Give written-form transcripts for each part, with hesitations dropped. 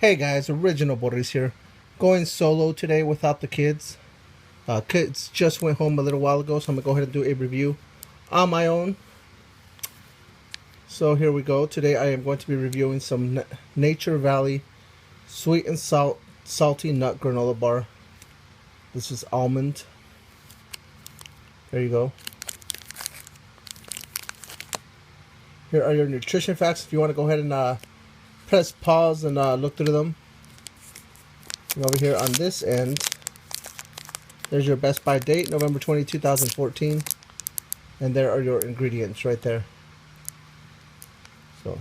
Hey guys, Original Boris here. Going solo today without the kids. Kids just went home a little while ago, so I'm going to go ahead and do a review on my own. So here we go. Today I am going to be reviewing some Nature Valley Sweet and Salty Nut Granola Bar. This is almond. There you go. Here are your nutrition facts. If you want to go ahead and press pause and look through them. And over here on this end, there's your best by date, November 20, 2014. And there are your ingredients right there. So,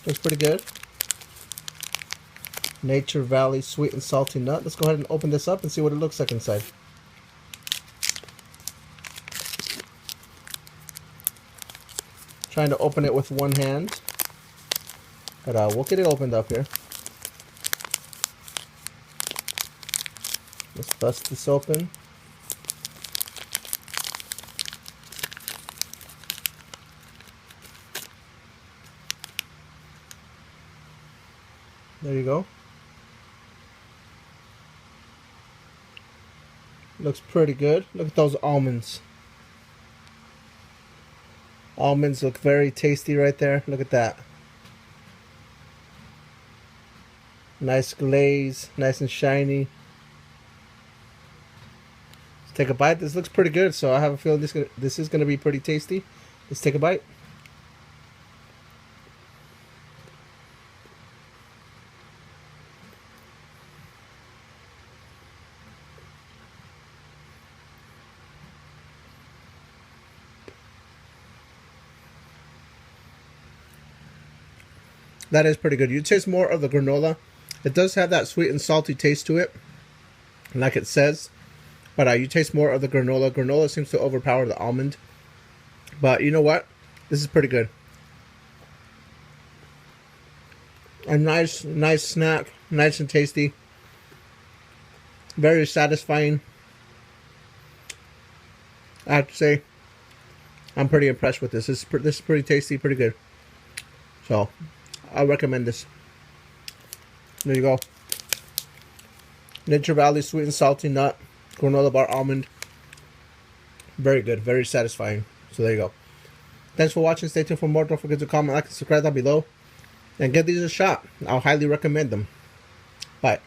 looks pretty good. Nature Valley Sweet and Salty Nut. Let's go ahead and open this up and see what it looks like inside. Trying to open it with one hand. But we'll get it opened up here. Let's bust this open. There you go. Looks pretty good. Look at those almonds. Almonds look very tasty right there. Look at that. Nice glaze, nice and shiny. Let's take a bite. This looks pretty good, so I have a feeling this is going to be pretty tasty. Let's take a bite. That is pretty good. You taste more of the granola. It does have that sweet and salty taste to it, like it says. But you taste more of the granola. Granola seems to overpower the almond. But you know what? This is pretty good. A nice snack. Nice and tasty. Very satisfying. I have to say, I'm pretty impressed with this. This is pretty tasty, pretty good. So, I recommend this. There you go. Nature Valley Sweet and Salty Nut Granola Bar Almond. Very good. Very satisfying. So there you go. Thanks for watching. Stay tuned for more. Don't forget to comment, like, and subscribe down below. And give these a shot. I'll highly recommend them. Bye.